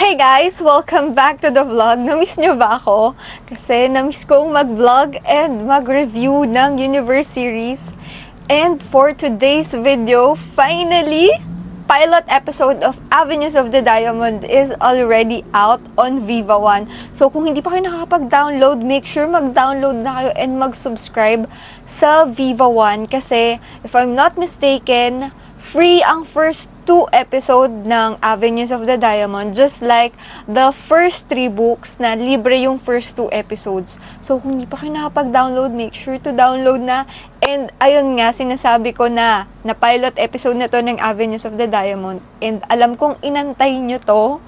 Hey guys! Welcome back to the vlog. Namiss nyo ba ako? Kasi namiss kong mag-vlog and mag-review ng Universe series. And for today's video, finally, pilot episode of Avenues of the Diamond is already out on Viva One. So kung hindi pa kayo nakakapag-download, make sure mag-download na kayo and mag-subscribe sa Viva One. Kasi if I'm not mistaken, free ang first 2 episode ng Avenues of the Diamond, just like the first 3 books na libre yung first 2 episodes. So, kung hindi pa kayo nakapag-download, make sure to download na. And, ayun nga, sinasabi ko na pilot episode na to ng Avenues of the Diamond. And, alam kong inantay nyo to,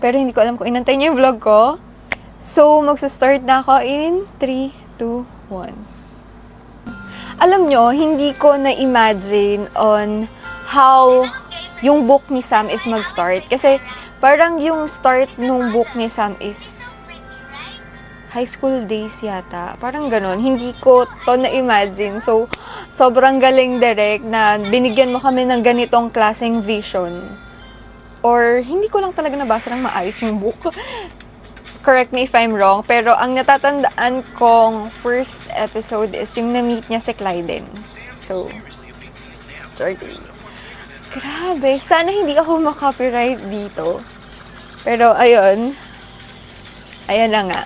pero hindi ko alam kung inantay nyo yung vlog ko. So, magsa-start na ako in 3, 2, 1. Alam nyo, hindi ko na-imagine on how yung book ni Sam is mag-start. Kasi parang yung start nung book ni Sam is high school days yata. Parang ganun. Hindi ko to na-imagine. So, sobrang galing direct na binigyan mo kami ng ganitong klaseng vision. Or, hindi ko lang talaga nabasa ng maayos yung book. Correct me if I'm wrong. Pero ang natatandaan kong first episode is yung na-meet niya si Clyden. So, starting. Grabe, sana hindi ako makopyright dito. Pero, ayun. Ayan na nga.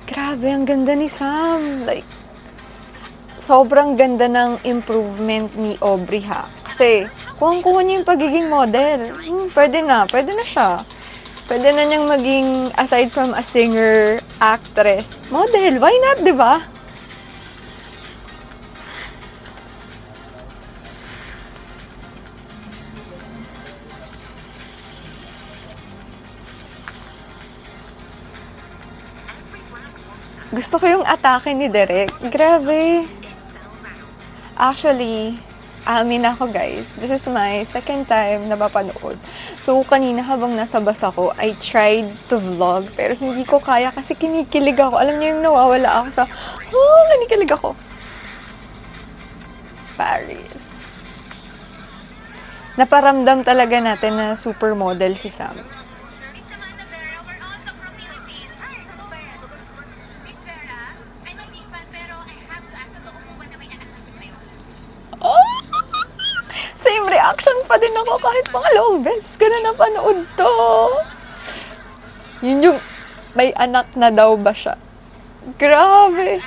Grabe, ang ganda ni Sam. Like, sobrang ganda ng improvement ni Aubrey, ha. Kasi, kuha niya yung pagiging model. Pwede na siya. Pwede na niyang maging, aside from a singer, actress, model. Why not, di ba? Gusto ko yung atake ni Derek. Grabe. Actually, amin ako guys. This is my second time na mapanood. So, kanina habang nasa bus ako, I tried to vlog. Pero hindi ko kaya kasi kinikilig ako. Alam niyo yung nawawala ako sa, kinikilig ako. Paris. Naparamdam talaga natin na supermodel si Sam. Same reaction pa din ako kahit pangalawang beses ko na napanood to. Yun yung may anak na daw ba siya. Grabe.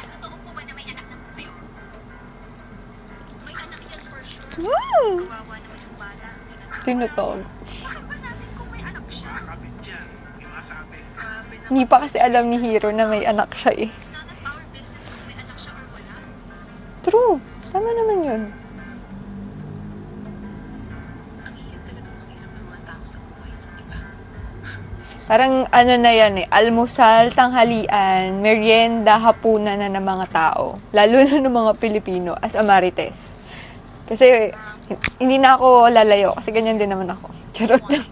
Tinutog. Hindi pa kasi alam ni Hiro na may anak siya eh. True. Tama naman yun. Parang ano na yan eh, almusal, tanghalian, merienda, hapunan na ng mga tao. Lalo na ng mga Pilipino as a Marites. Kasi hindi na ako lalayo kasi ganyan din naman ako. Charot lang.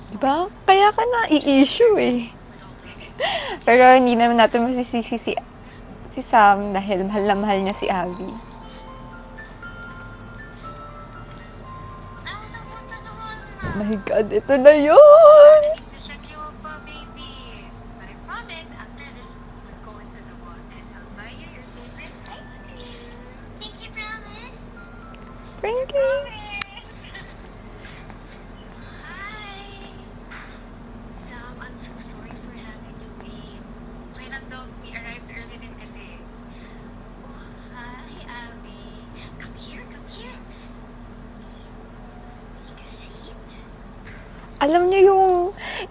Diba? Kaya ka na i-issue eh. Pero hindi naman natin masisisi si Sam dahil mahal na mahal niya si Abby. Oh my God, ito na yun! Frankie! Alam niyo yung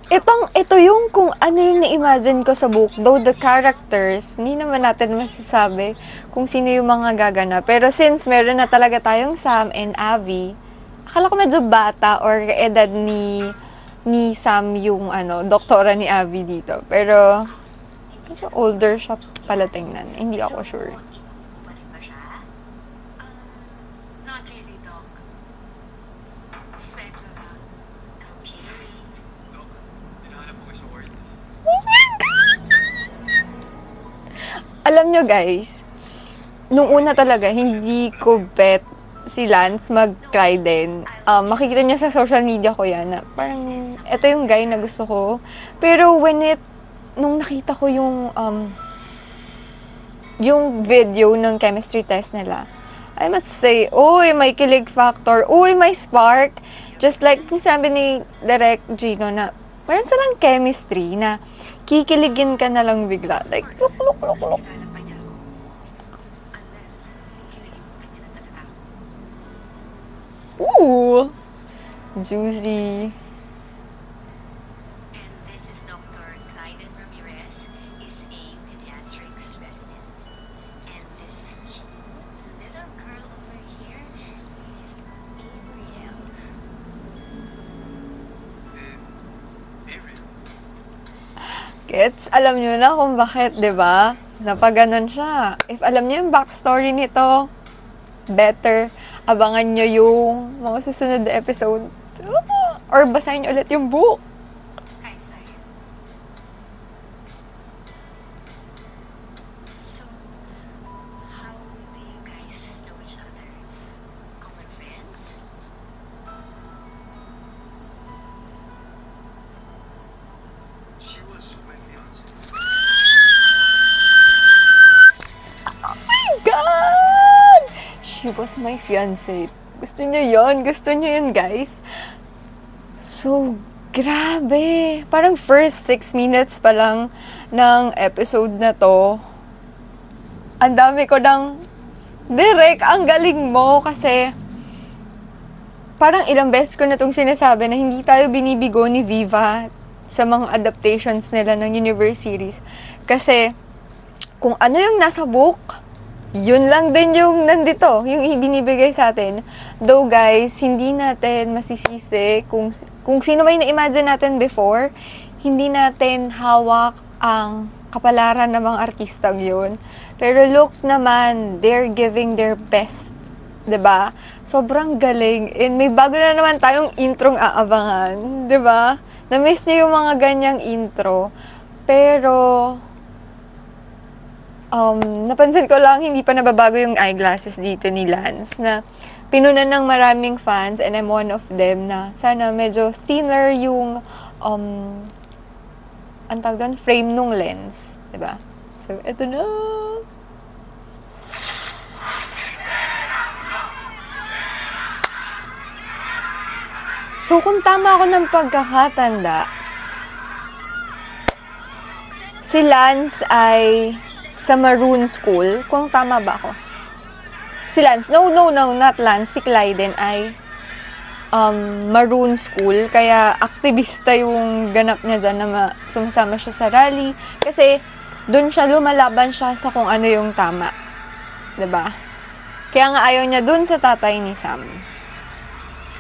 Ito yung kung ano yung na-imagine ko sa book. Though the characters, hindi naman natin masasabi kung sino yung mga gagana. Pero since meron na talaga tayong Sam and Abby, akala ko medyo bata or edad ni Sam yung doktora ni Abby dito. Pero older siya pala tingnan. Hindi ako sure. Not really, Doc. Medyo lang. Okay. Doc, hinahanap ko kayo sa ward. Alam nyo guys, nung una talaga, hindi ko bet si Lance mag-cry din. Makikita nyo sa social media ko yan na parang, ito yung guy na gusto ko. Pero nung nakita ko yung video ng chemistry test nila, I must say, uy, may kilig factor, uy, may spark. Just like yung sabi ni Direk Gino na, meron silang chemistry na kikiligin ka na lang bigla. Like, look. Kilala pa niya ako. Unless, kinilig ka niya na talaga. Ooh! Juicy. And this is Dr. Clyden Ramirez. He's a pediatrics resident. And this little girl over here is Ariel. Ariel. Gets? Alam nyo na kung bakit, di ba? Napaganon siya. If alam nyo yung backstory nito, better abangan nyo yung mga susunod na episode. Or basahin nyo ulit yung book. Hi, Sai. So, how do you guys know each other? Common friends? She was my fiance. God! She was my fiancé. Gusto niyo yon? Gusto niyo yun, guys? So, grabe. Parang first 6 minutes pa lang ng episode na to. Ang dami ko ng, Direk, ang galing mo kasi parang ilang beses ko na itong sinasabi na hindi tayo binibigo ni Viva sa mga adaptations nila ng Universe series. Kasi, kung ano yung nasa book, yun lang din yung nandito, yung binibigay sa atin. Though guys, hindi natin masisisi kung sino may na-imagine natin before, hindi natin hawak ang kapalaran ng mga artistang yun. Pero look naman, they're giving their best. 'Di ba? Sobrang galing. And may bago na naman tayong introng aabangan. 'Di ba? Na-miss niyo yung mga ganyang intro. Pero napansin ko lang, hindi pa nababago yung eyeglasses dito ni Lance na pinunan ng maraming fans and I'm one of them na sana medyo thinner yung ang tawag doon, frame nung lens. Diba? So, eto na! So, kung tama ako ng pagkakatanda, si Lance ay sa Maroon School. Kung tama ba ako? Si Lance, no, not Lance. Si Clyden ay Maroon School. Kaya aktivista yung ganap niya dyan na sumasama siya sa rally. Kasi doon siya, lumalaban siya sa kung ano yung tama. 'Di ba? Kaya nga ayaw niya doon sa tatay ni Sam.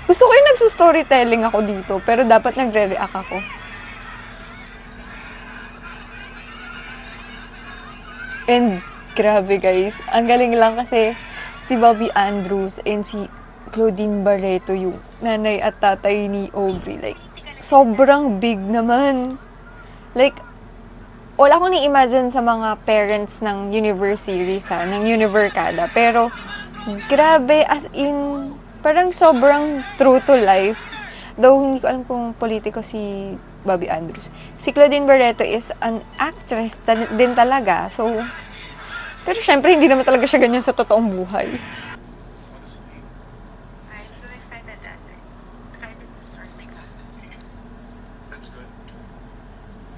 Gusto ko yung nagsustorytelling ako dito, pero dapat nagre-react ako. And grabe guys, ang galing lang kasi si Bobby Andrews and si Claudine Barreto yung nanay at tatay ni Aubrey. Like, sobrang big naman. Like, wala akong ni-imagine sa mga parents ng Universe series ng Univercada. Pero, grabe, as in, parang sobrang true to life. Though, hindi ko alam kung politiko si Bobby Andrews. Si Claudine Barreto is an actress din talaga. So, pero syempre, hindi naman talaga siya ganyan sa totoong buhay. I feel excited, Ate. Excited to start my classes. That's good.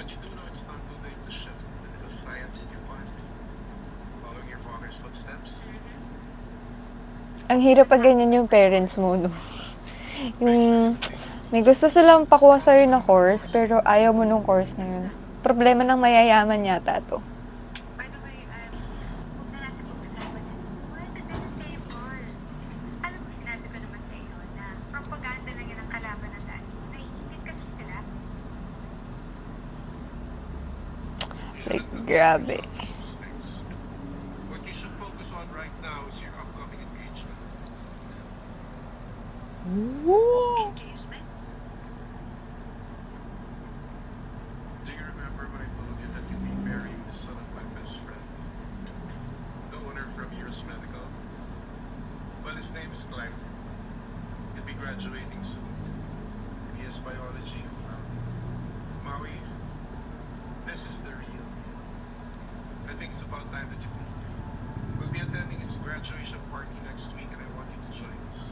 But you do know it's not too late to shift political science in your mind. Following your father's footsteps. Ang hirap pag ganyan yung parents mo, no? Yung May gusto silang pakuha sa'yo na course, pero ayaw mo nung course na yun. Problema ng mayayaman yata to. By the way, huwag na natin pag-usapan na what at the table. Alam mo, sinabi ko naman sa iyo na propaganda lang yan ang kalaban ng dati mo. Naiinggit kasi sila. Like, grabe. What you should focus on right now is your upcoming engagement. Engagement? Do you remember when I told you that you'd be marrying the son of my best friend? The owner from Years Medical? Well, his name is Glenn. He'll be graduating soon. He has biology. Maui, this is the real deal. I think it's about time that you meet. We'll be attending his graduation party next week and I want you to join us.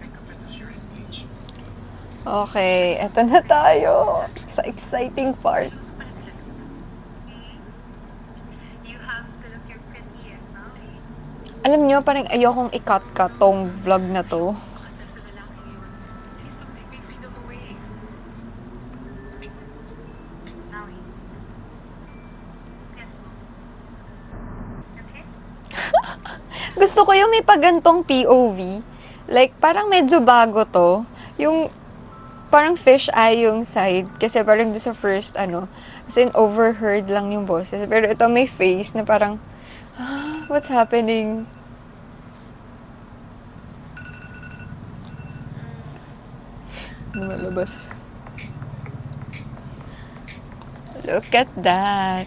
Think of it as your engagement. Okay, eto na tayo. Sa exciting part. Seryoso pala sila doon. You have to look your pretty as Maui. Alam nyo, parang ayokong i-cut-cut tong vlog na to. Makasal sa lalaking yun. Please don't take my freedom away. Maui. Kiss mo. Okay? Gusto ko yung may pagantong POV. Like, parang medyo bago to. Yung parang fish eye yung side. Kasi parang doon sa first, as in, overheard lang yung boses. Pero ito may face na parang, what's happening? Lumalabas. Look at that.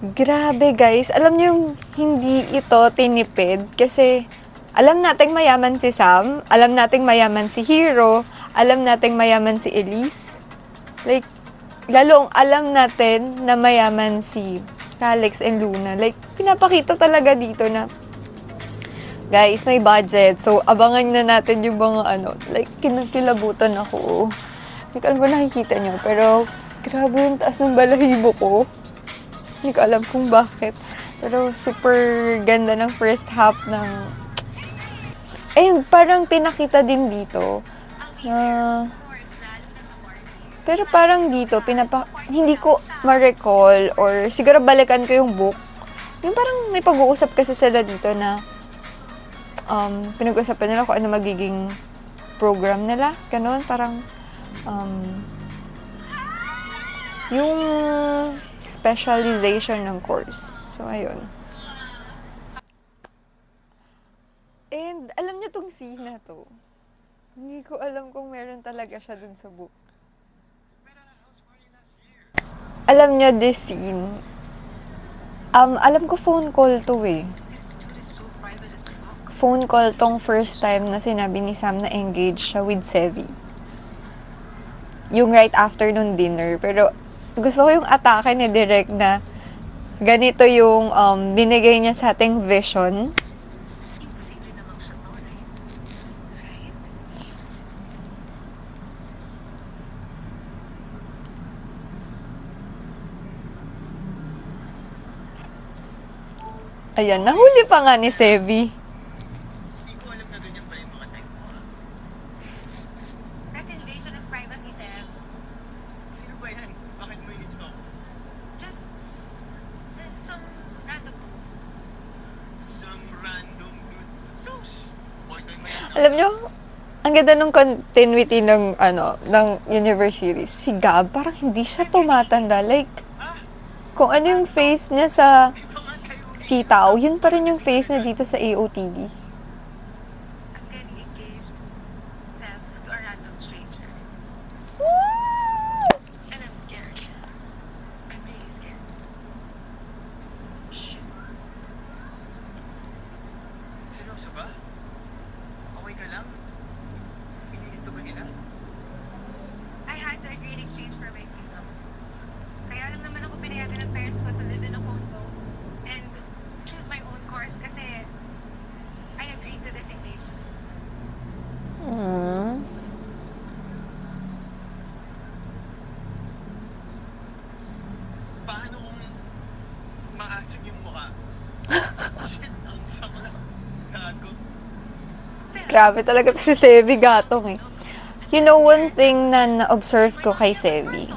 Grabe guys, alam niyo yung hindi ito tinipid kasi alam nating mayaman si Sam, alam nating mayaman si Hero, alam nating mayaman si Elise. Like, lalong alam natin na mayaman si Calix and Luna. Like, pinapakita talaga dito na guys, may budget. So, abangan na natin yung mga like, kinakilabutan ako. Like, alam ko nakikita nyo, pero grabe yung taas ng balahibo ko. Hindi ko alam kung bakit. Pero super ganda ng first half ng... Ayun, parang pinakita din dito. Pero parang dito, hindi ko ma-recall or siguro balikan ko yung book. Yung parang may pag-uusap kasi sila dito na pinag-usapan nila kung ano magiging program nila. Ganon, parang yung specialization ng course. So, ayun. And, alam niyo tong scene na to. Hindi ko alam kung meron talaga siya dun sa book. Alam niyo this scene. Alam ko phone call to eh. Phone call tong first time na sinabi ni Sam na engaged siya with Sevi. Yung right after nung dinner. Pero, gusto ko yung atake ni Direk na ganito yung binigay niya sa ating vision. Imposible namang siya to, right? Ayan, nahuli pa nga ni Sevi. Hindi ko alam na ganyan pa yung mga type mo. That's invasion of privacy, Sam. Sino ba yan? Bakit mo inistalk? Just some random dude. Some random dude. Sus! Boytoy mo yan. Alam nyo, ang ganda ng continuity ng, ng Universe series. Si Gab, parang hindi siya tumatanda. Like, kung ano yung face niya sa Sitaw, yun pa rin yung face niya dito sa AOTD. I'm getting engaged, Sam, to a random stranger. And I'm scared. I'm really scared. Shit. Seryoso ba? Okay ka lang? Pinilit ka ba nila? I had to agree in exchange for my freedom. Kaya lang naman ako pinayagan ng parents ko to live in a condo and choose my own course kasi I agreed to this engagement. Paano kung maasim yung mukha? Shit, ang sakla. Gago. Grabe talaga to si Sevi Gatong eh. You know, one thing na na-observe ko kay Sevi,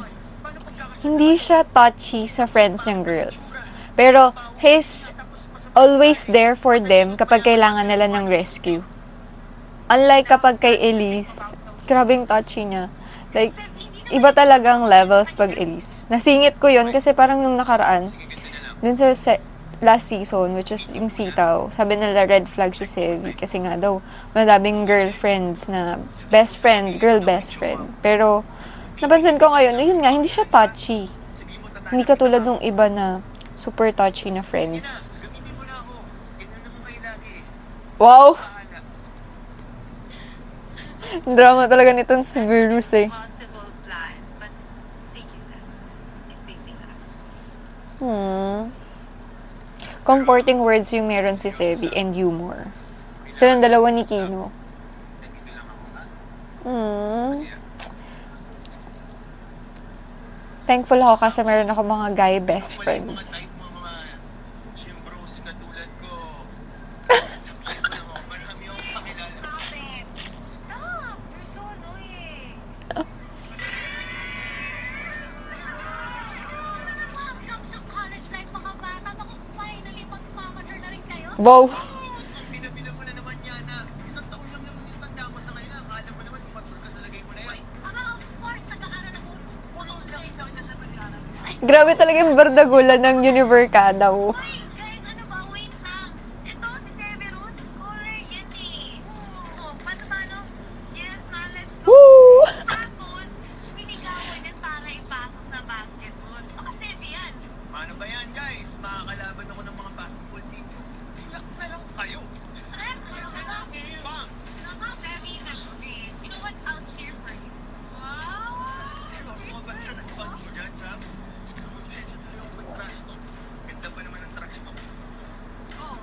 hindi siya touchy sa friends niyang girls. Pero, he's always there for them kapag kailangan nila ng rescue. Unlike kapag kay Elise, grabing touchy niya. Like, iba talagang levels pag Elise. Nasingit ko yon kasi parang nung nakaraan, dun sa last season, which is yung Sitaw, sabi nila red flag si Sevi kasi nga daw, madaming girlfriends na best friend, girl best friend. Pero, napansin ko ngayon, yun nga, hindi siya touchy. Hindi katulad nung iba na super touchy na friends. Wow! Drama talaga nitong si Virus eh. Possible plan, but thank you, Sam. It made me laugh. Comforting words yung meron si Sevi and humor. Silang dalawa ni Kino. Thankful ako kasi meron ako mga guy best friends. Stop! You're so annoying. Welcome sa college life, mga bata. Naku, finally, mag-mamature na rin kayo. Wow! Binabilang mo na naman yan na. Isang taon lang naman yung tanda mo sa ngayon. Akala mo naman mature ka sa lagay mo na yan. Aba, of course, nag-aaral ako. Nakita kita sa pag-aaral. Grabe talaga yung bardagulan ng Univercada mo. Uy, guys, ano ba? Wait lang. Ito, si Severus. Caller yan eh. Oh, paano? Yes, ma, let's go. Woo! Tapos, minigawan yan para ipasok sa basketball. Baka Sevi yan. Paano ba yan, guys? Makakalaban ako ng mga basketball team. Relax na lang kayo. Bang! Sevi, that's great. You know what? I'll cheer for you. Wow! Seryoso ka ba sila kasi ba't mo dyan, Sam? Konsensya na yung trash talk. Ganda ba naman ang trash talk? Oh,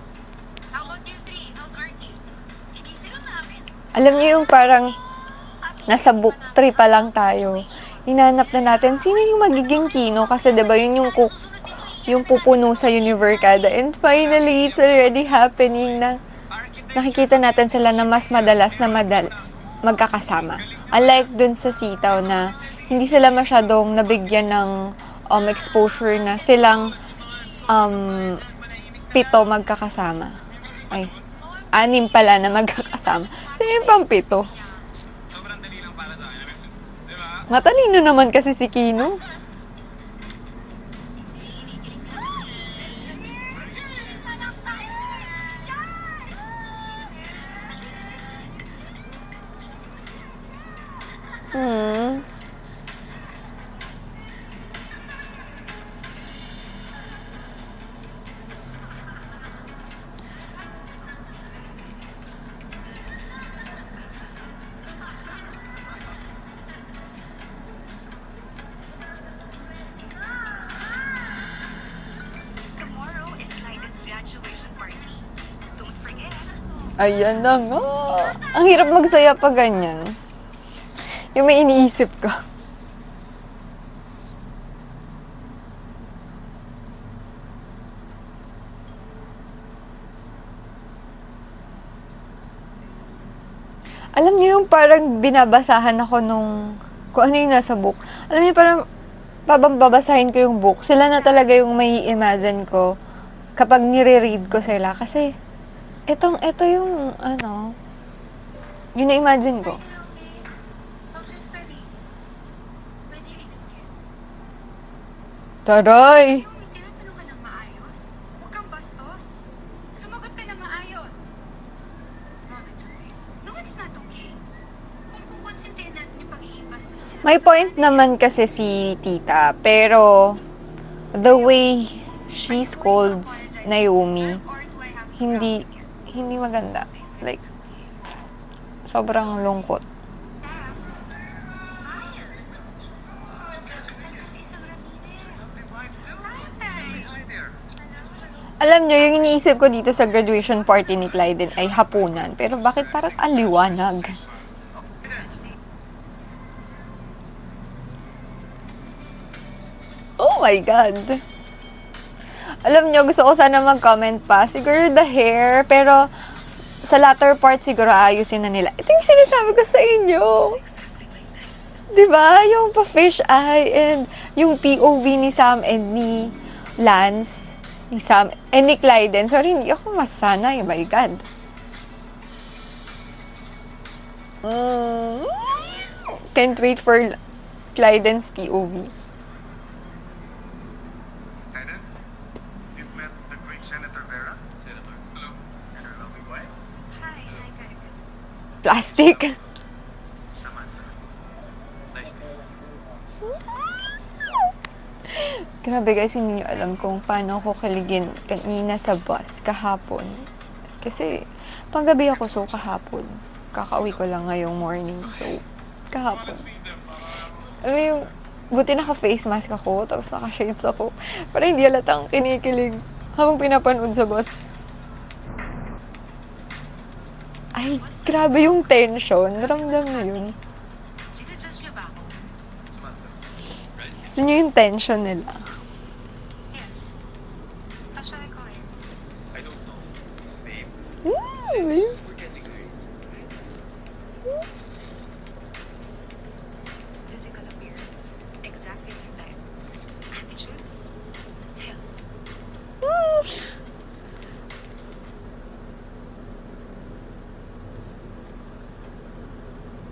how about you three? How's Arky? Hindi sila namin. Alam niyo yung parang nasa book 3 pa lang tayo. Hinanap na natin sino yung magiging Kino kasi 'di ba yun yung pupuno sa Univercada. And finally, it's already happening na nakikita natin sila na mas madalas na magkakasama. Unlike dun sa Sitaw na hindi sila masyadong nabigyan ng exposure na silang 7 magkakasama. Ay, 6 pala na magkakasama. Sino yung pang 7? Sobrang dali lang para sa akin. Di ba? Matalino naman kasi si Kino. Tomorrow is Clyden's graduation party. Don't forget. Ayan na nga. Ang hirap magsaya pa ganyan. Yung may iniisip ko. Alam niyo yung parang binabasahan ako kung ano yung nasa book. Alam niyo parang babasahin ko yung book. Sila na talaga yung may imagine ko kapag nire-read ko sila. Kasi, ito yung, yun na-imagine ko. Hello, babe. How's your studies? When do you even get? Taray! May tinatanong ka ng maayos. Huwag kang bastos. Sumagot ka na maayos. Mom, it's okay. No, it's not okay. Kung kukonsintihin natin yung pagiging bastos nila. May point naman kasi si tita, pero the way she scolds Naomi, hindi maganda. Like, sobrang lungkot. Alam nyo, yung iniisip ko dito sa graduation party ni Clyden ay hapunan. Pero bakit parang aliwanag? Oh my God! Alam nyo, gusto ko sana mag-comment pa. Siguro the hair, pero sa latter part siguro ayusin na nila. Ito yung sinasabi ko sa inyo. Diba? Yung pa-fish eye and yung POV ni Sam and ni Lance, ni Sam and ni Clyden. Sorry, hindi ako masanay. Oh my God. Can't wait for Clyden's POV. Clyden, you've met the great Senator Vera. Senator. Hello. And her lovely wife. Hi, Clyden. Plastic. Samantha. Nice to meet you. Grabe guys, hindi nyo alam kung paano ako kiligin kanina sa bus kahapon. Kasi panggabi ako, so kahapon. Kakauwi ko lang ngayong morning, so kahapon. Alam mo yung, buti naka-face mask ako, tapos naka-shades ako. Para hindi halatang kinikilig habang pinapanood sa bus. Ay, grabe yung tension. Ramdam na yun. Ginadjust niyo ba ako? Samantha. Right? Gusto nyo yung tension nila. Yes. How shall I call him? I don't know. Babe. Babe. We're getting married. Physical appearance. Exactly like that. Attitude. Hell.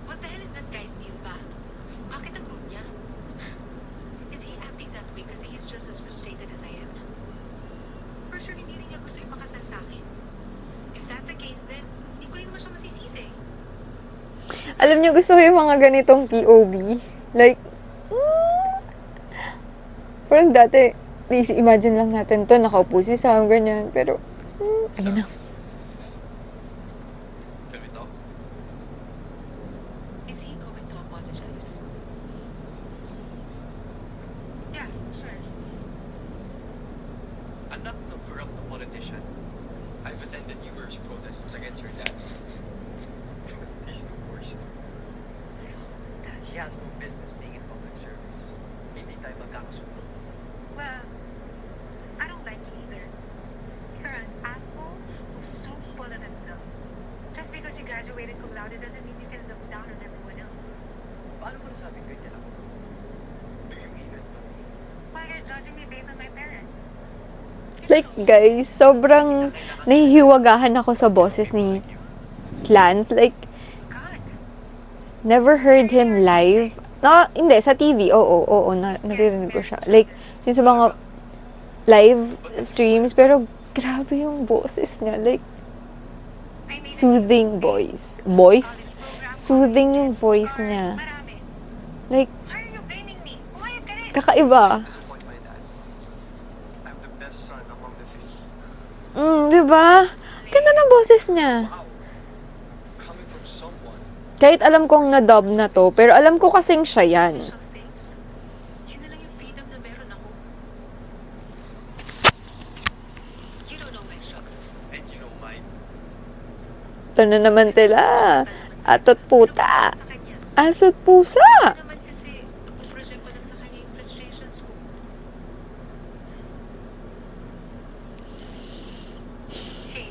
What the hell is that guy's deal ba? Bakit ang rude niya? Is he acting that way kasi he's just as frustrated as I am? For sure, hindi rin niya gusto ipakasal sa akin. If that's the case, then hindi ko rin naman siya masisisi. Alam nyo, gusto ko yung mga ganitong POV. Like, parang dati, imagine lang natin to, nakaupo si Sam, ganyan. Pero, ayun na. Can we talk? Is he going to apologize? Yeah, sure. I'm not no corrupt politician. I've attended numerous protests against her dad. He's the worst. He has no business being in public service. Hindi tayo magkakasundo. Well, I don't like you either. You're an asshole who's so full of himself. Just because you graduated cum laude doesn't mean you can look down on everyone else. Paano mo nasabing ganyan ako? Do you even know me? Well, you're judging me based on my parents. Like, guys, sobrang nahihiwagahan ako sa boses ni Lance. Like, God, never heard him live. No, hindi, sa TV, oo, naririnig ko siya. Like, yung sa mga live streams, pero grabe yung boses niya. Like, I made soothing voice. Voice? Soothing yung voice niya. Marami. Like, Why are you blaming me? Pumayag ka rin. kakaiba. Disappoint my dad. I'm the best son among the three. Diba? Ganda ng boses niya. Wow! Coming from someone. Kahit alam kong na-dub na to, pero alam ko kasing siya yan. Social things. Yun na lang yung freedom na meron ako. You don't know my struggles. And you know mine. Ito na naman tila. Atot puta. Sa kanya. Asot pusa. Naman kasi, project ko lang sa kanya yung frustrations ko. Hey,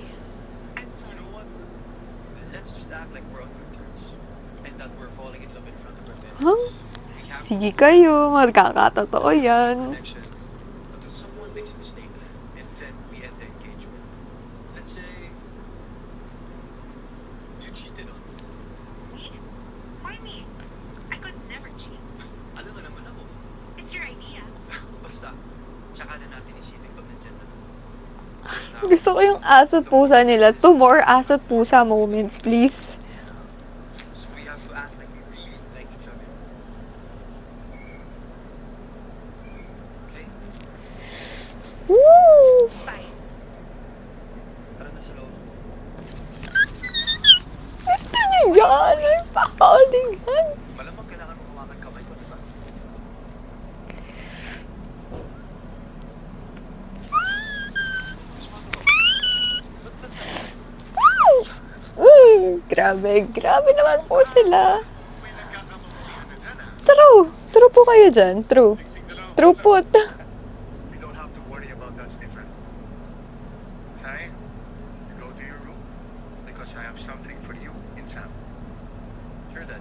I'm You sorry. know what? Let's just act like we're on good terms. And that we're falling in love in front of our parents. Huh? We have Sige kayo, magkakatotoo yan. connection. But if someone makes a mistake, and then we end the engagement, let's say you cheated on me. Me? Why me? I could never cheat. Ano ka naman ako? It's your idea. Basta, tsaka na natin isipin pag nandyan na. Gusto ko yung asot pusa nila. 2 more asot pusa moments, please. So we have to act like we really like each other. Okay? Woo! Fine. Tara na sa loob. Gusto niyo yan? Ay, pa-holding hands. Malamang kailangan mo hawakan kamay ko, di ba? Ba't ba sa... Grabe naman po sila. May nagkakamabutihan na dyan ah. True po kayo dyan. True. Siksik na lang. True po. We don't have to worry about that, Stephen. Sai, you go to your room. I go because I have something for you in Sam. Sure, Dad.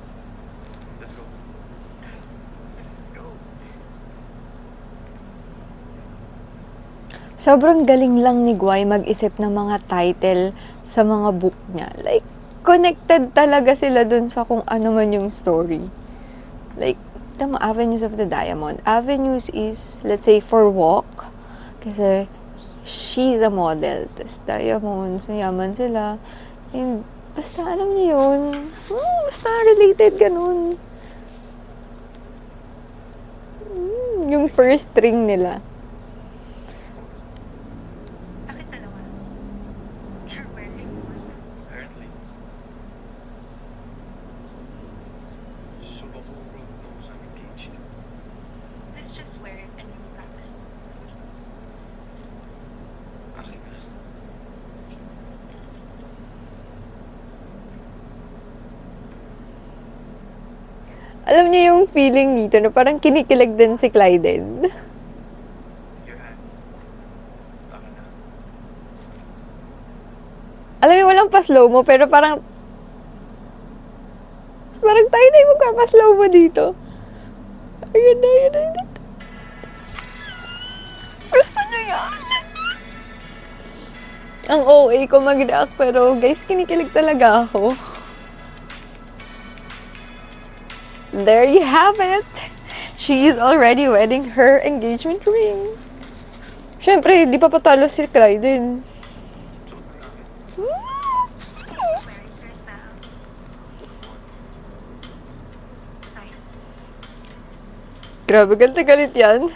Let's go. Go. Sobrang galing lang ni Guy mag-isip ng mga title sa mga book niya. Like, connected talaga sila dun sa kung ano man yung story. Like, tama, Avenues of the Diamond. Avenues is, let's say, for walk. Kasi, she's a model. Tapos, diamonds, yaman sila. And, basta alam niyo yun. Basta related, ganun. Yung first string nila. Bakit dalawa? You're wearing one. Apparently. So the whole world knows I'm engaged. Let's just wear it and remove that. Akin na. Alam niyo yung feeling nito na parang kinikilig din si Clyden. Your hand. Akin na. Alam niyo, walang pa-slow mo, pero parang tayo na yung magpapa-slow mo dito. Ayun na, ayun na. Gusto niyo yan. Ang OA ko mag-react, pero guys, kinikilig talaga ako. There you have it. She is already wearing her engagement ring. Siyempre, di pa patalo si Clyden. You're wearing yourself. Fine. Grabe, galit na galit yan.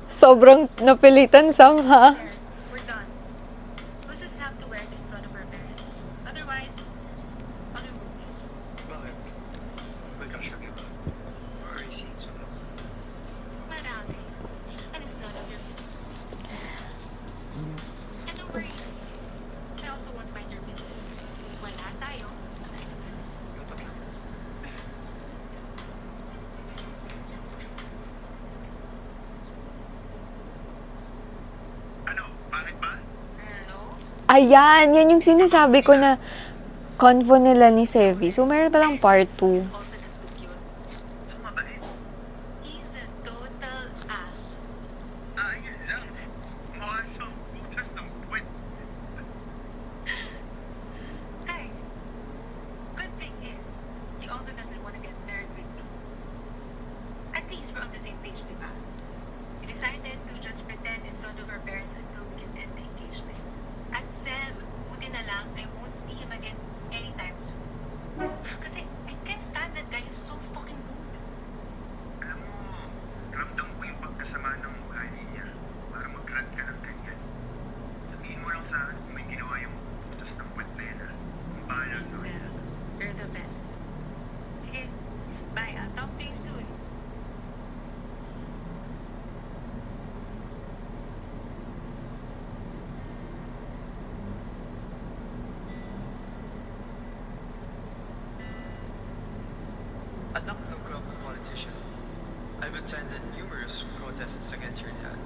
Sobrang napilitan somehow. There. We're done. We'll just have to wear it in front of our parents. Otherwise, I'll remove this. Bakit? May kasya ka ba? Or are you seeing someone? Marami. And it's none of your business. And don't worry. I also won't mind your business. Wala tayo. Yung tatlo. Ano? Bakit ba? Hello? Ayan, yan yung sinasabi ko na convo nila ni Sevi. So, meron palang part 2. He's also not too cute. Ang mabait. He's a total ass. Ayun lang. Mukha siyang butas ng puwet. Hey, good thing is, he also doesn't want to get married with me. At least we're on the same page, di ba? We decided to just pretend in front of our parents until we can end the engagement. At Sev, buti na lang, I won't see him again anytime soon. Kasi I can't stand that guy. He's so fucking rude. Alam mo, ramdam ko yung pagkasama ng ugali niya. Para mag-grad ka ng ganyan. Sabihin mo lang sa akin kung may ginawa yung butas ng puwet na yan. Ang bahala Thanks, doon. Sev. You're the best. Sige, bye. I'll talk to you soon. Anak ng corrupt politician. I've attended numerous protests against your dad.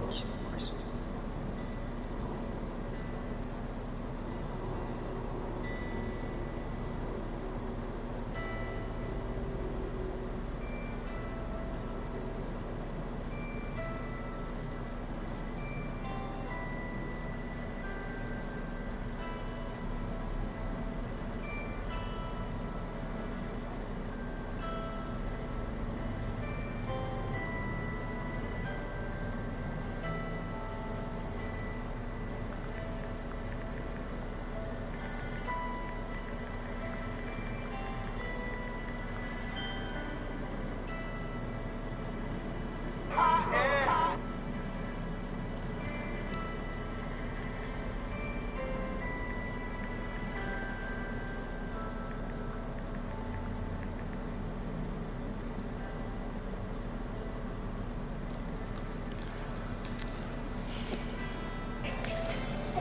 He's the worst.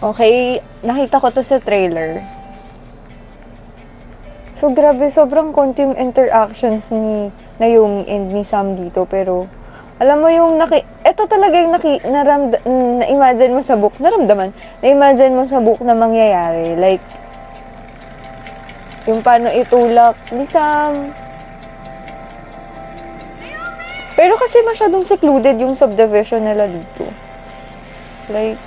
Okay, nakita ko to sa trailer. So, grabe, sobrang konti yung interactions ni Naomi and ni Sam dito. Pero, Alam mo yung ito talaga yung na-imagine mo sa book, naramdaman, na-imagine mo sa book na mangyayari. Like, yung paano itulak ni Sam. Pero kasi masyadong secluded yung subdivision nila dito. Like,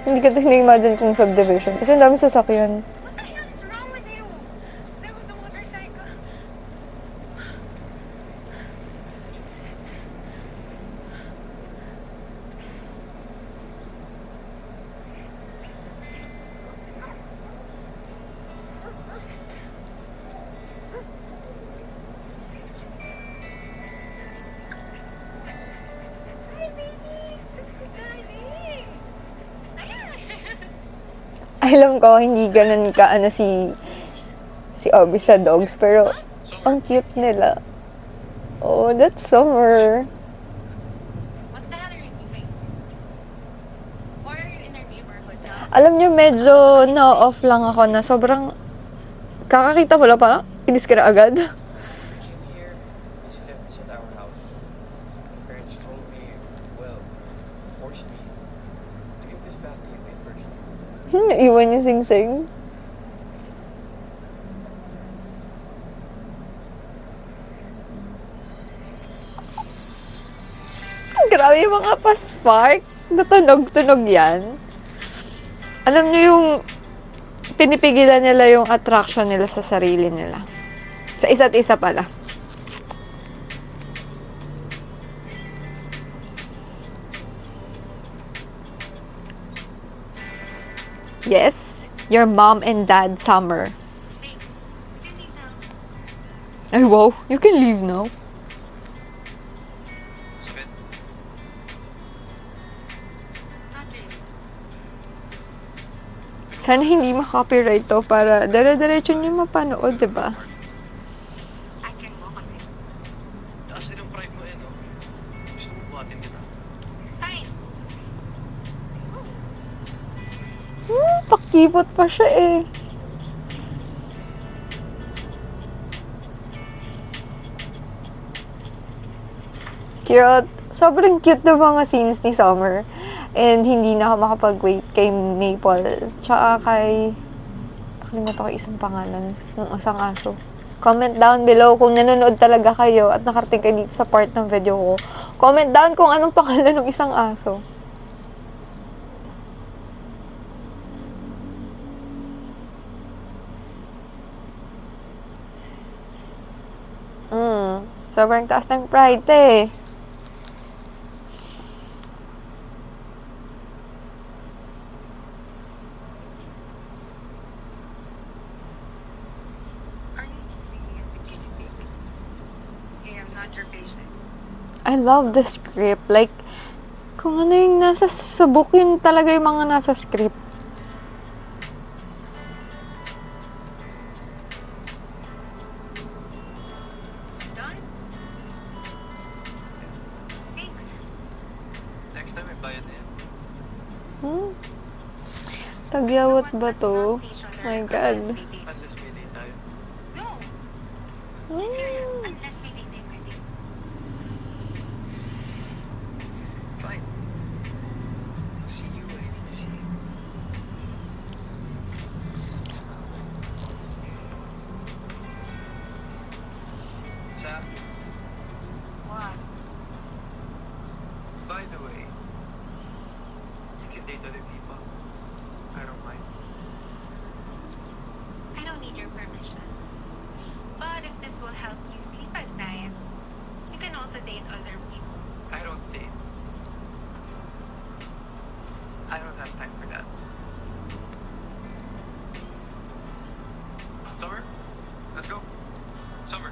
hindi ka na-imagine kung subdivision. Kasi ang dami sasakyan. What the hell is wrong with you? There was a motorcycle. Shit. Hi, baby! Saan ka galing? Ayan! Alam ko, hindi ganun ka, si Aubrey sa dogs, pero ang cute nila. Oh, that's Summer. What the hell are you doing? Why are you in our neighborhood now? Alam nyo, medyo na-off lang ako na sobrang kakakita mo lang parang inis ka na agad. We came here because you left this at our house. My parents told me, well, forced me to give this back to you in person. Iwan yung sing-sing. Grabe yung mga pa-spark. Natunog-tunog yan. Alam nyo yung pinipigilan nila yung attraction nila sa sarili nila. Sa isa't isa pala. Yes, your mom and dad, Summer. Thanks. You can leave now. Ay, wow. You can leave now. Sabit, Not really. Sana hindi ma-copyright to para dire-diretso nyo mapanood, diba? I can walk on it. taas din ang pride mo no? Gusto mo buhatin kita. Fine. Pakipot pa siya eh. Cute. Sobrang cute na mga scenes ni Summer. And hindi na ako makapag-wait kay Maple. Tsaka kay... Nakalimutan ko isang pangalan. Ng isang aso. Comment down below kung nanonood talaga kayo at nakarating kayo dito sa part ng video ko. Comment down kung anong pangalan ng isang aso. Sobrang taas ng pride eh. Are you using me as a guinea pig? Hey, I'm not your patient. I love the script. Like, kung ano yung nasa sa book, yun talaga yung mga nasa script. Done? Thanks. Next time, may bayad na yan. Tagyawat ba to? My God. Unless may date tayo. No. Be serious. Unless we date my wedding. Fine. I'll see you when I need to see you. Sam, What? by the way, you can date other people. I don't mind. I don't need your permission. But if this will help you sleep at night, you can also date other people. I don't date. I don't have time for that. Summer, let's go. Summer.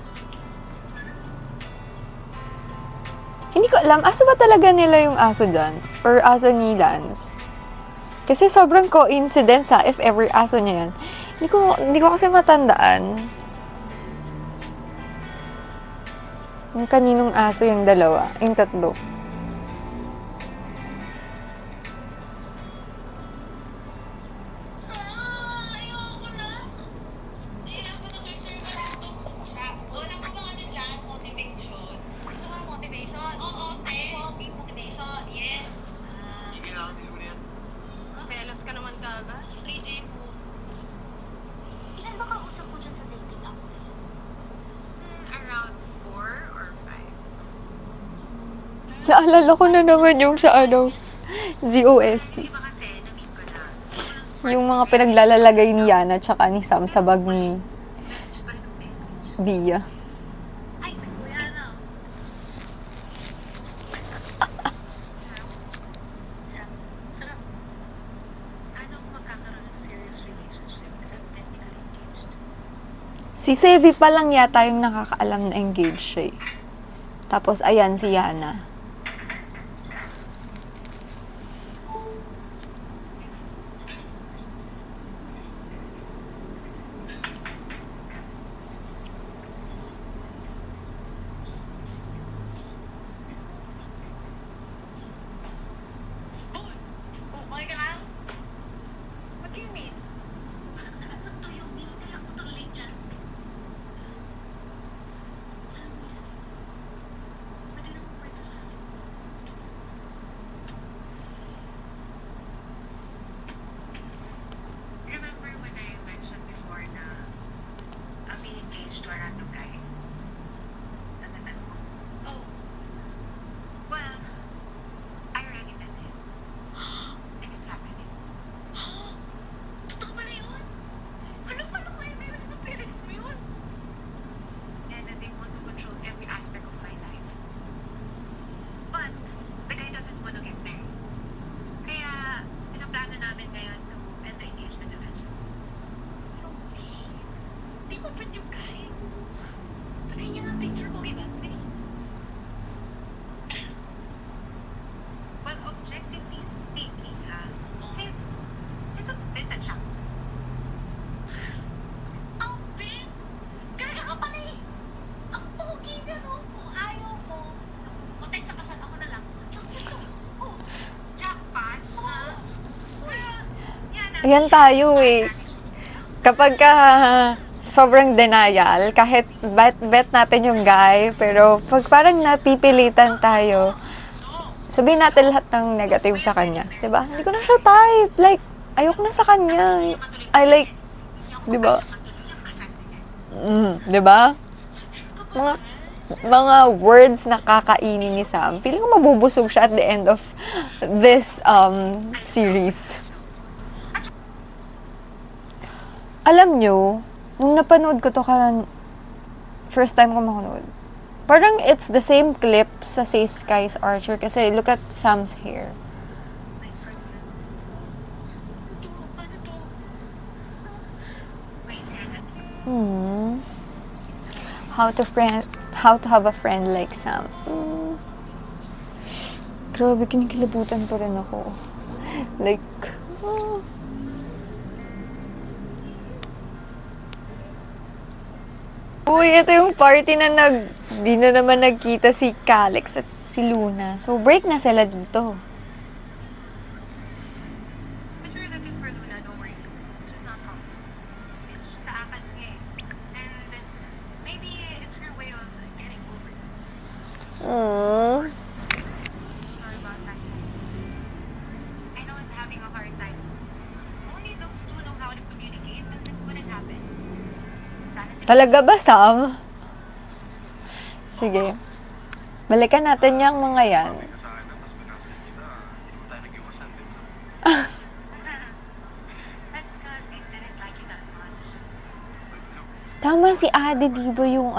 Hindi ko alam, aso ba talaga nila yung aso dyan? Or aso ni Lance? Kasi sobrang coincidence ha, if ever aso niya yan. Hindi ko kasi matandaan. Yung kaninong aso yung dalawa, yung tatlo. Ayoko na. Nahihirap ko na kay Sir Maranto. Wala ka bang ano dyan? Motivation? Gusto mo motivation? Naalala ko na naman yung sa ano, GOST. Iba kasi, na-meet ko na. Yung mga pinaglalalagay ni Yana tsaka ni Sam sa bag ni Message pa rin ng message. Bia. Ay, kuya na. Sarap. Sarap. Ano kung magkakaroon ng serious relationship if I'm technically engaged? Si Sevi pa lang yata yung nakakaalam na engaged siya eh. Tapos ayan si Yana. Oh, okay ka lang? What do you mean? Ano to yung mean? Hindi ako tuloy dyan. Alam mo yan. Pwede naman kwento sa akin. Remember when I mentioned before na I'm being engaged to a random guy? Natatan mo? Oh. Well, I already met him. And it's happening. Totoo pala yun? Ano kayo? Meron ng parents mo yun? And they want to control every aspect of my life. But, the guy doesn't want to get married. Kaya, pinaplano namin ngayon to end the engagement event. Pero, di mo print yung guy. Patay niya ang picture mo kay Batman. Well, objectively speaking, he's a bit a chap. Oh, Ben! Gaga ka pala eh! Ang pogi niya, no? Kung ayaw mo, kontent sa kasal ako na lang. Sakto to. Oh, jackpot, ha? Yan na. Ayan tayo eh. Kapag ka sobrang denial, kahit bet natin yung guy, pero pag parang napipilitan tayo, sabihin natin lahat ng negative sa kanya. Diba? Hindi ko na siya type. Like, ayoko na sa kanya. I like, diba? Diba? Mga words na kakainin ni Sam. Feeling ko mabubusog siya at the end of this series. Alam nyo, nung napanood ko to first time ko makanood, parang it's the same clip sa Safe Skies Archer kasi look at Sam's hair. How to have a friend like Sam. Grabe, kinikilabutan pa rin ako. Like, Uy, ito yung party na di na naman nagkita si Calix at si Luna. So, break na sila dito. If you're looking for Luna, don't worry. She's not from. It's just sa akats nga eh. And maybe it's her way of getting over it. Sorry about that. I know he's having a hard time. Only those two know how to communicate and this wouldn't happen. Sana sila. Talaga ba, Sam? Sige. Balikan natin yung mga yan. Ka sa akin, tapos binastin kita. Hindi naman tayo nag-iwasan din. That's cause I didn't like you that much. Tama si Adi, di ba yung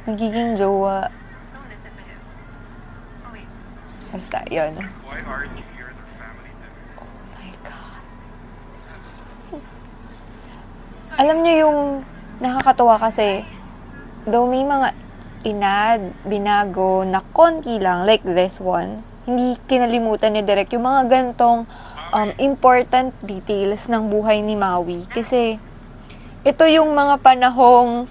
magiging jowa? Don't listen to him. Oh wait. Basta, yun. Why aren't you here at their family dinner? Oh my God. Sorry. Alam niyo yung nakakatuwa kasi, though may mga binago na konti lang, like this one, hindi kinalimutan ni Direk yung mga gantong important details ng buhay ni Maui. Kasi, ito yung mga panahong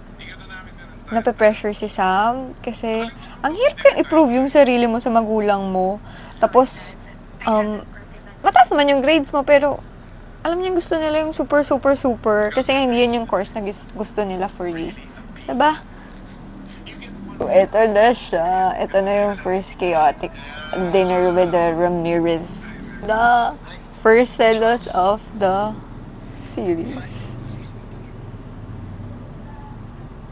Hindi ka na namin nanantay. nape-pressure si Sam. Kasi, ang hirap kang i-prove yung sarili mo sa magulang mo. Tapos, mataas naman yung grades mo, pero alam niyo gusto nila yung super. Kasi nga hindi yan yung course na gusto nila for you. Diba? So, ito na siya. Ito na yung first chaotic dinner with the Ramirez. The first selos of the series.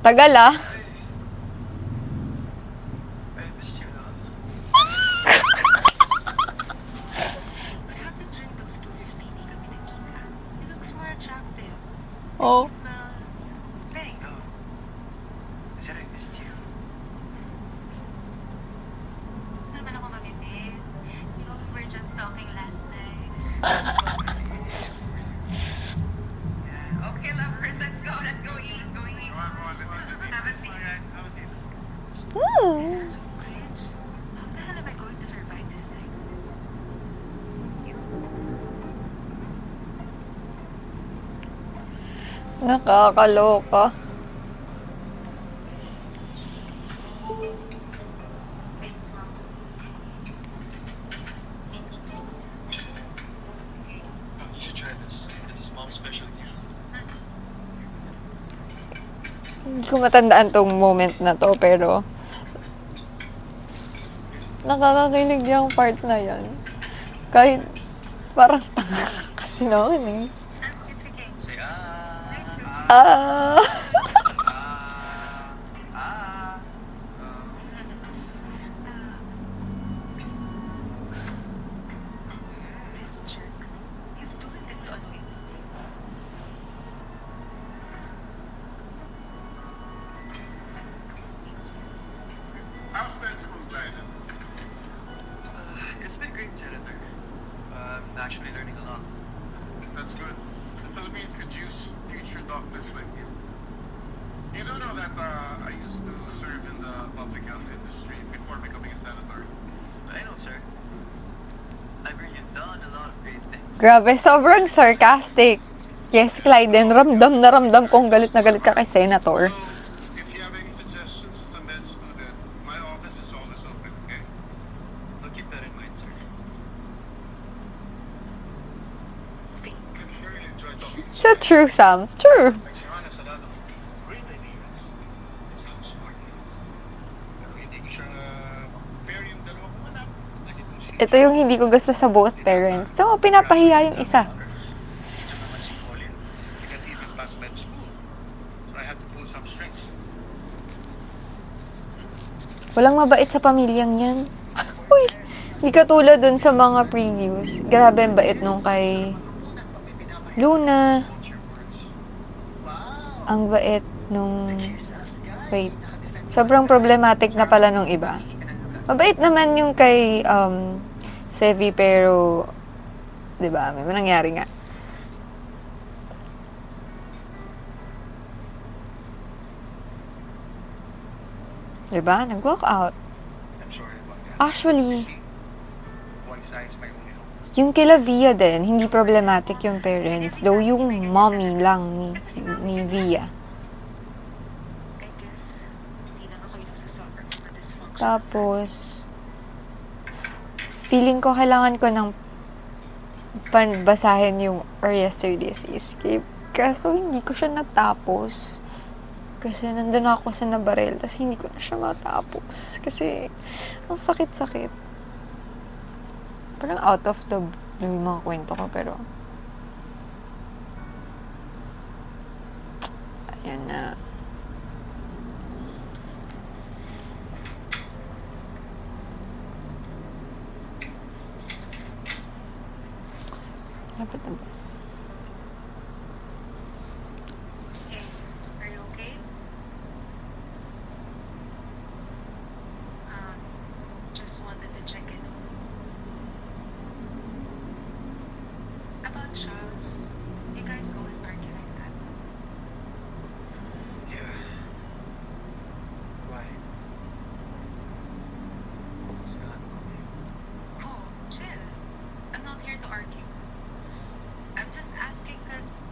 Tagal ah. I Oh. Smells. Thanks. I said I missed you. Ano naman ako mag-miss? You know, we were just talking last night. Yeah. Okay, lovers, let's go. Let's go eat. Let's go eat. Have a seat. This is so cringe. How the hell am I going to survive this night? Nakakaloka. Thanks, Mom. Thank you. You should try this. This is mom's specialty. Hindi ko matandaan tong moment na to, pero nakakakilig yung part na yan. Kahit parang tanga kasi noon eh. It's okay. Say Thanks, Suki. Ah! This jerk. He's doing this to annoy me. How's med school, Clyde? It's been great, Senator. I'm actually learning a lot. That's good. The Philippines could use future doctors like you. You do know that I used to serve in the public health industry before becoming a senator. I know, sir. I've heard you've done a lot of great things. Grabe, sobrang sarcastic. Yes, Clyden, ramdam na ramdam kong galit na galit ka kay Senator. So, if you have any suggestions as a med student, my office is always open, okay? I'll keep that in mind, sir. Fake. I'm sure you enjoy talking to So true, Sam. True. Like, si Hannah sa lahat of great ideas. It's how smart he is. Pero hindi ko siya fair yung dalawang anak. Like, itong si Ito yung hindi ko gusto sa both parents. So, pinapahiya yung isa. Ito naman si Colin. He can't even pass med school. So I had to pull some strings. Walang mabait sa pamilyang yan. Uy, hindi katulad dun sa mga previews. Grabe ang bait nung kay Luna. Ang bait nung... Wait. Sobrang problematic na pala nung iba. Mabait naman yung kay Sevi, pero... Diba? May nangyari nga. Diba? Nag-walk out. I'm sorry about that. Actually, One size may only hope. yung kila Via din, hindi problematic yung parents. Though yung mommy lang ni Via. I guess, hindi lang ako yung nagsasuffer from a dysfunction. Tapos, feeling ko kailangan ko ng basahin yung Or Yesterday's Escape. Kaso hindi ko siya natapos. Kasi nandun ako sa nabarel, tapos hindi ko na siya matapos. Kasi, ang sakit-sakit. Parang out of the blue yung mga kwento ko, pero... Ayan na. Dapat na ba? Hey, are you okay? Just wanted to check in. About Charles, you guys always argue like that. Yeah. Why? Kumusta ka kami? Oh, chill. I'm not here to argue. I'm just asking because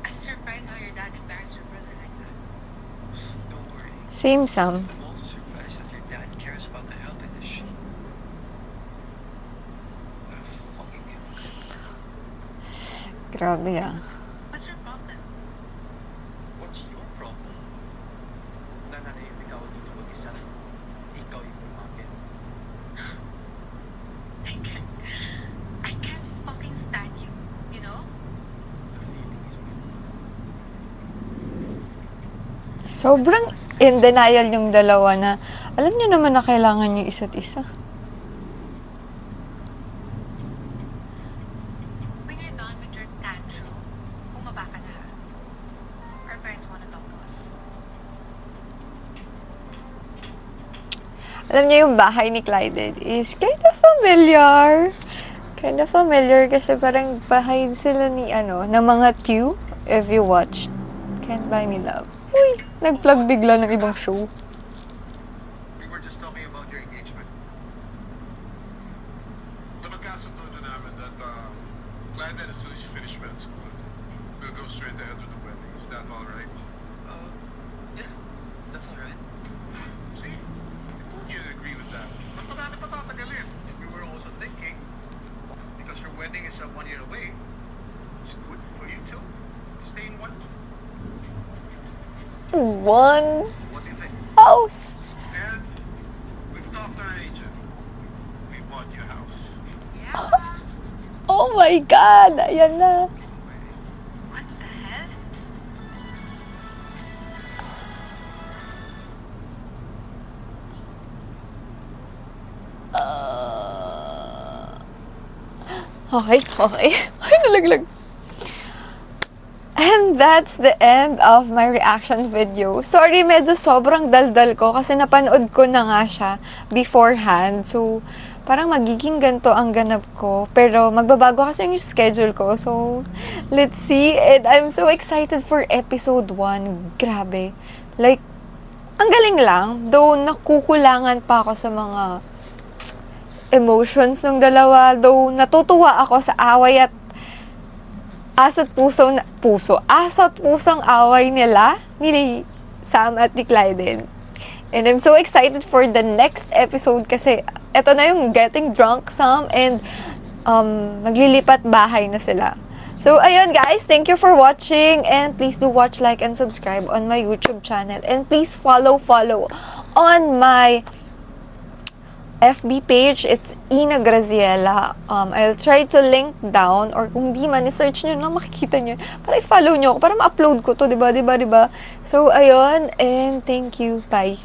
I'm surprised how your dad embarrassed your brother like that. Don't worry. Same, Sam. I'm also surprised that your dad cares about the health industry. What a fucking hypocrite. Grabe ah. What's your problem? What's your problem? Nananahimik ako dito mag-isa. Ikaw yung umamin. I can't fucking stand you, you know? The feeling is real. Sobrang in denial yung dalawa na alam niyo naman na kailangan yung isa't isa. When you're done with your tantrum, bumaba ka na ha. Alam niyo yung bahay ni Clyden is kind of familiar. Kind of familiar kasi parang bahay sila ni ng mga Q, if you watched Can't Buy Me Love. Uy, nag-plug bigla ng ibang show. We were just talking about your engagement. Napagkasundo na namin that Clyde, as soon as you finish med school, we'll go straight ahead with the wedding. Is that all right? Yeah, that's alright. See? I told you to agree with that. Ba't pa natin patatagalin? And we were also thinking, because your wedding is 1 year away, it's good for you too to stay in one One What do you think? house. And we've talked to our agent. We bought you a house. Oh my God! Ayan na. What the hell? Okay. Ay, nalaglag. And that's the end of my reaction video. Sorry, medyo sobrang daldal ko kasi napanood ko na nga siya beforehand. So, parang magiging ganito ang ganap ko. Pero magbabago kasi yung schedule ko. So, let's see. And I'm so excited for episode 1. Grabe. Like, ang galing lang. Though, nakukulangan pa ako sa mga emotions ng dalawa. Though, natutuwa ako sa away at aso't pusong away nila ni Sam at ni Clyden. And I'm so excited for the next episode kasi eto na yung getting drunk Sam and maglilipat bahay na sila. So, ayun guys, thank you for watching and please do watch, like, and subscribe on my YouTube channel. And please follow on my FB page. It's Ina Graziella. I'll try to link down or kung di man, i-search nyo lang, makikita nyo. Para i-follow nyo ako, para ma-upload ko to, diba? So, ayun, and thank you. Bye.